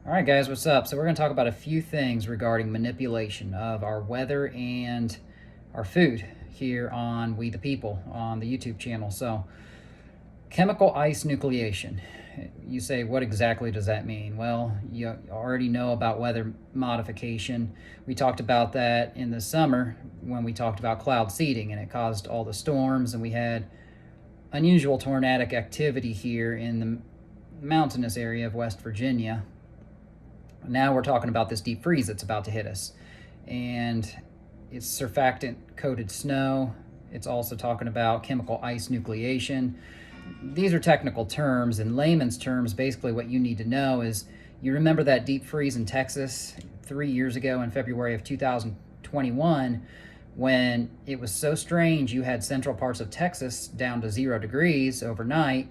All right, guys, what's up? So, we're going to talk about a few things regarding manipulation of our weather and our food here on We the People on the YouTube channel. So, chemical ice nucleation. You say, what exactly does that mean? Well, you already know about weather modification. We talked about that in the summer when we talked about cloud seeding, and it caused all the storms, and we had unusual tornadic activity here in the mountainous area of West Virginia. Now we're talking about this deep freeze that's about to hit us. And it's surfactant coated snow. It's also talking about chemical ice nucleation. These are technical terms. In layman's terms, basically what you need to know is, you remember that deep freeze in Texas 3 years ago in February of 2021, when it was so strange. You had central parts of Texas down to 0 degrees overnight,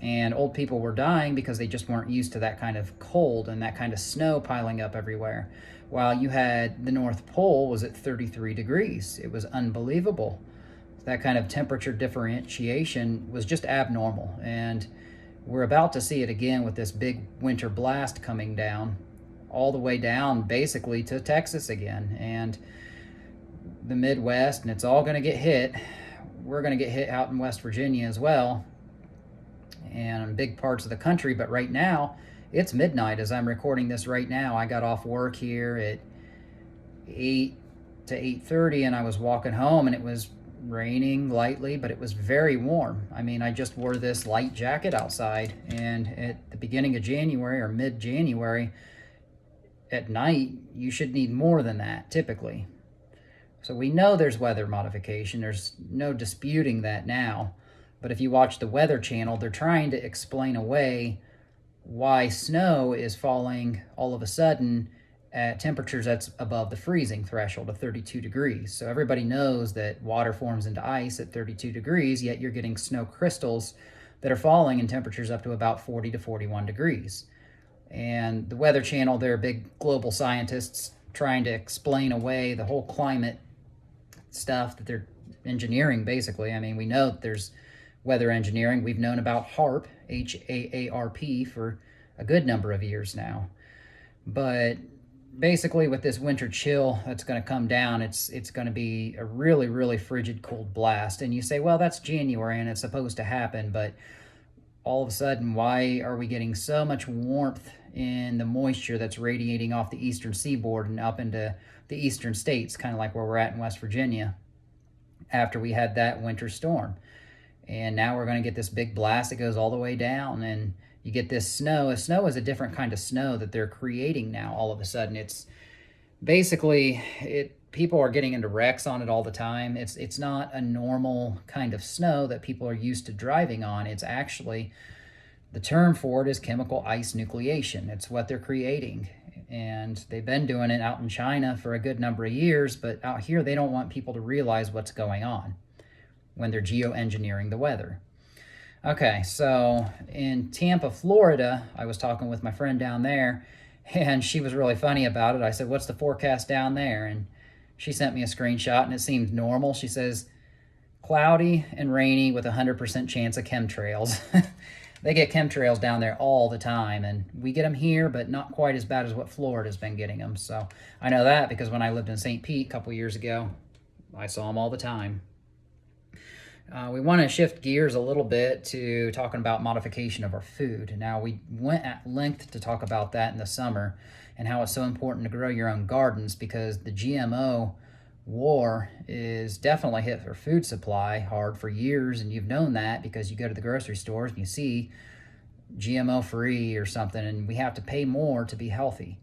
and old people were dying because they just weren't used to that kind of cold and that kind of snow piling up everywhere. While you had the North Pole was at 33 degrees. It was unbelievable. That kind of temperature differentiation was just abnormal. And we're about to see it again with this big winter blast coming down, all the way down basically to Texas again, and the Midwest, and it's all going to get hit. We're going to get hit out in West Virginia as well, and in big parts of the country. But right now, it's midnight as I'm recording this right now. I got off work here at 8 to 8:30, and I was walking home, and it was raining lightly, but it was very warm. I mean, I just wore this light jacket outside, and at the beginning of January or mid-January, at night, you should need more than that typically. So we know there's weather modification. There's no disputing that now. But if you watch the Weather Channel, they're trying to explain away why snow is falling all of a sudden at temperatures that's above the freezing threshold of 32 degrees. So everybody knows that water forms into ice at 32 degrees, yet you're getting snow crystals that are falling in temperatures up to about 40 to 41 degrees. And the Weather Channel, they're big global scientists trying to explain away the whole climate stuff that they're engineering, basically. I mean, we know that there's weather engineering. We've known about HAARP, HAARP, for a good number of years now. But basically, with this winter chill that's going to come down, it's going to be a really, really frigid cold blast. And you say, well, that's January and it's supposed to happen. But all of a sudden, why are we getting so much warmth in the moisture that's radiating off the eastern seaboard and up into the eastern states, kind of like where we're at in West Virginia, after we had that winter storm? And now we're going to get this big blast that goes all the way down, and you get this snow. Snow is a different kind of snow that they're creating now all of a sudden. It's basically, people are getting into wrecks on it all the time. It's not a normal kind of snow that people are used to driving on. It's actually, the term for it is chemical ice nucleation. It's what they're creating. And they've been doing it out in China for a good number of years, but out here they don't want people to realize what's going on when they're geoengineering the weather. Okay, so in Tampa, Florida, I was talking with my friend down there, and she was really funny about it. I said, what's the forecast down there? And she sent me a screenshot, and it seemed normal. She says, cloudy and rainy with 100% chance of chemtrails. They get chemtrails down there all the time, and we get them here, but not quite as bad as what Florida's been getting them. So I know that because when I lived in St. Pete a couple years ago, I saw them all the time. We want to shift gears a little bit to talking about modification of our food. Now, we went at length to talk about that in the summer and how it's so important to grow your own gardens, because the GMO war is definitely hit our food supply hard for years, and you've known that because you go to the grocery stores and you see GMO free or something, and we have to pay more to be healthy.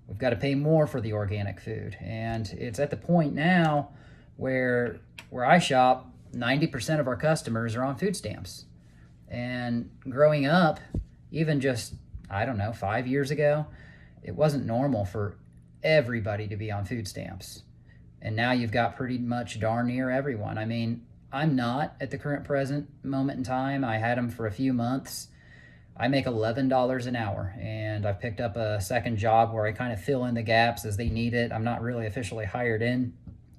We've got to pay more for the organic food, and it's at the point now where I shop, 90% of our customers are on food stamps. And growing up, even just, 5 years ago, it wasn't normal for everybody to be on food stamps. And now you've got pretty much darn near everyone. I mean, I'm not at the current present moment in time. I had them for a few months. I make $11 an hour, and I've picked up a second job where I kind of fill in the gaps as they need it. I'm not really officially hired in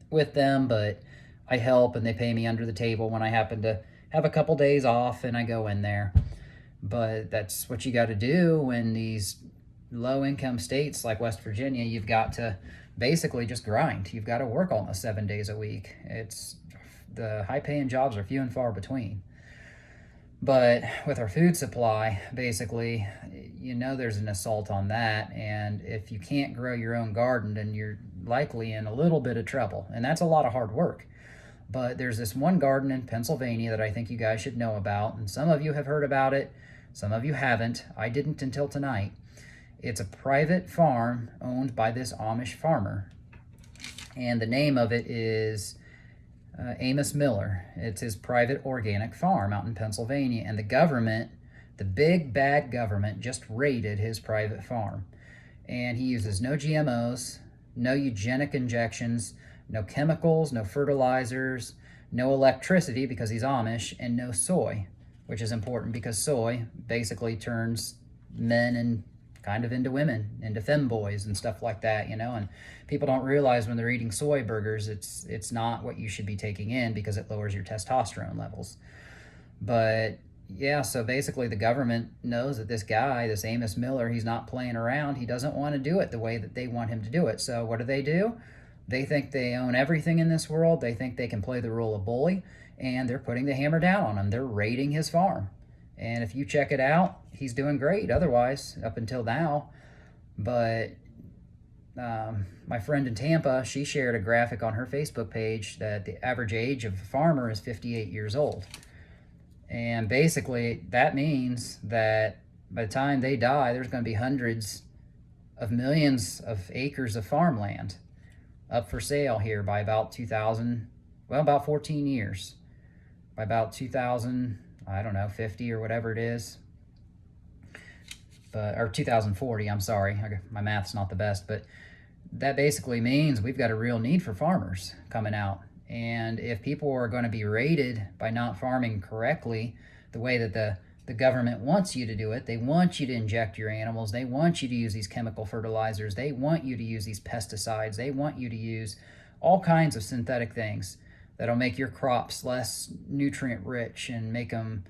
with them, but I help, and they pay me under the table when I happen to have a couple days off and I go in there. But that's what you got to do when these low-income states like West Virginia, you've got to basically just grind. You've got to work almost 7 days a week. It's the high-paying jobs are few and far between. But with our food supply, basically, there's an assault on that. And if you can't grow your own garden, then you're likely in a little bit of trouble. And that's a lot of hard work. But there's this one garden in Pennsylvania that I think you guys should know about. And some of you have heard about it. Some of you haven't. I didn't until tonight. It's a private farm owned by this Amish farmer. And the name of it is Amos Miller. It's his private organic farm out in Pennsylvania. And the government, the big bad government, just raided his private farm. And he uses no GMOs, no eugenic injections, no chemicals, no fertilizers, no electricity because he's Amish, and no soy, which is important because soy basically turns men and kind of into women, into femboys and stuff like that, and people don't realize when they're eating soy burgers, it's not what you should be taking in because it lowers your testosterone levels. But yeah, so basically the government knows that this guy, this Amos Miller, he's not playing around. He doesn't want to do it the way that they want him to do it. So what do? They think they own everything in this world. They think they can play the role of bully, and they're putting the hammer down on him. They're raiding his farm. And if you check it out, he's doing great otherwise, up until now. But my friend in Tampa, she shared a graphic on her Facebook page that the average age of a farmer is 58 years old. And basically, that means that by the time they die, there's going to be hundreds of millions of acres of farmland up for sale here by about 14 years. By about 2000, 50 or whatever it is. Or 2040, I'm sorry. My math's not the best, but that basically means we've got a real need for farmers coming out. And if people are going to be raided by not farming correctly, the way that the government wants you to do it, they want you to inject your animals, they want you to use these chemical fertilizers, they want you to use these pesticides, they want you to use all kinds of synthetic things that'll make your crops less nutrient rich and make them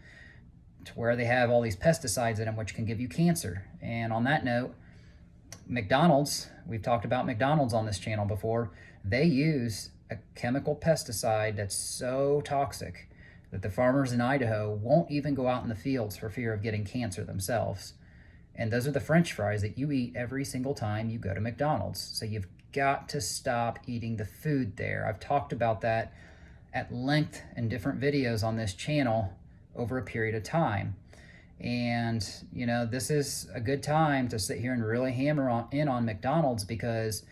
to where they have all these pesticides in them, which can give you cancer. And on that note, McDonald's, we've talked about McDonald's on this channel before, they use a chemical pesticide that's so toxic that the farmers in Idaho won't even go out in the fields for fear of getting cancer themselves. And those are the French fries that you eat every single time you go to McDonald's. So you've got to stop eating the food there. I've talked about that at length in different videos on this channel over a period of time. And, this is a good time to sit here and really hammer in on McDonald's because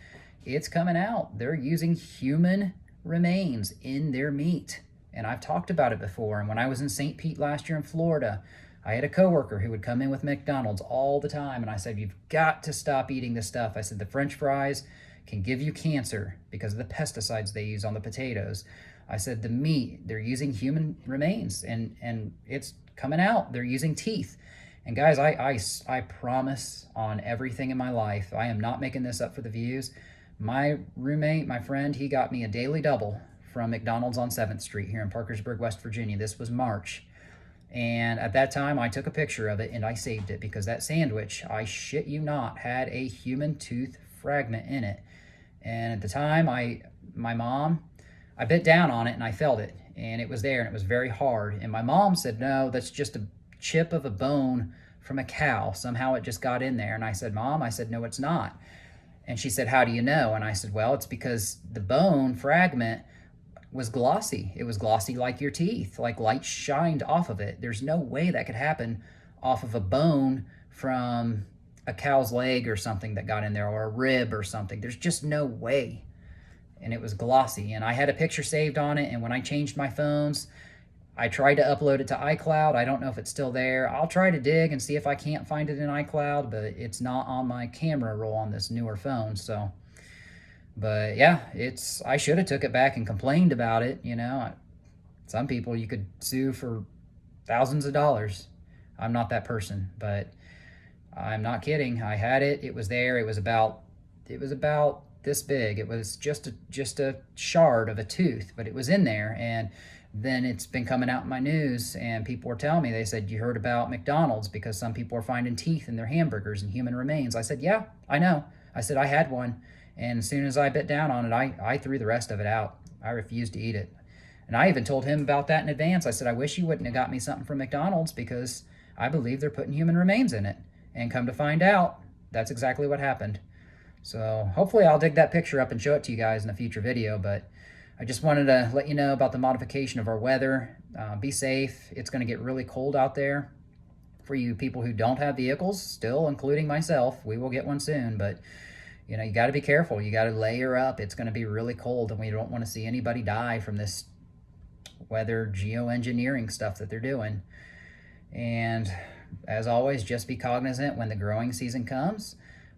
it's coming out. They're using human remains in their meat. And I've talked about it before. And when I was in St. Pete last year in Florida, I had a coworker who would come in with McDonald's all the time. And I said, you've got to stop eating this stuff. I said, the French fries can give you cancer because of the pesticides they use on the potatoes. I said, the meat, they're using human remains and it's coming out. They're using teeth. And guys, I promise on everything in my life, I am not making this up for the views. My roommate, my friend, he got me a daily double from McDonald's on 7th Street here in Parkersburg, West Virginia. This was March. And at that time, I took a picture of it and I saved it because that sandwich, I shit you not, had a human tooth fragment in it. And at the time, my mom, I bit down on it and I felt it. And it was there and it was very hard. And my mom said, no, that's just a chip of a bone from a cow. Somehow it just got in there. And I said, Mom, no, it's not. And she said, how do you know? And I said, well, it's because the bone fragment was glossy. It was glossy like your teeth, like light shined off of it. There's no way that could happen off of a bone from a cow's leg or something that got in there, or a rib or something. There's just no way. And it was glossy. And I had a picture saved on it. And when I changed my phones, I tried to upload it to iCloud. I don't know if it's still there. I'll try to dig and see if I can't find it in iCloud, but it's not on my camera roll on this newer phone. So, but yeah, I should have took it back and complained about it. Some people you could sue for thousands of dollars. I'm not that person, but I'm not kidding. I had it. It was there. It was about this big. It was just a shard of a tooth, but it was in there. And then it's been coming out in my news, and people were telling me, they said, you heard about McDonald's because some people are finding teeth in their hamburgers and human remains. I said, yeah, I know. I said, I had one. And as soon as I bit down on it, I threw the rest of it out. I refused to eat it. And I even told him about that in advance. I said, I wish you wouldn't have got me something from McDonald's because I believe they're putting human remains in it. And come to find out, that's exactly what happened. So hopefully I'll dig that picture up and show it to you guys in a future video, but I just wanted to let you know about the modification of our weather. Be safe. It's going to get really cold out there. For you people who don't have vehicles, still, including myself, we will get one soon, but you know, you got to be careful. You got to layer up. It's going to be really cold, and we don't want to see anybody die from this weather geoengineering stuff that they're doing. And as always, just be cognizant when the growing season comes.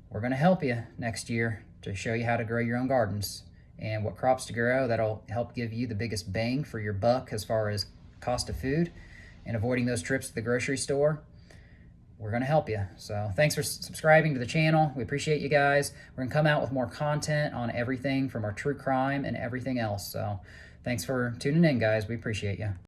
We're going to help you next year to show you how to grow your own gardens and what crops to grow. That'll help give you the biggest bang for your buck as far as cost of food and avoiding those trips to the grocery store. We're going to help you. So thanks for subscribing to the channel. We appreciate you guys. We're going to come out with more content on everything from our true crime and everything else. So thanks for tuning in, guys. We appreciate you.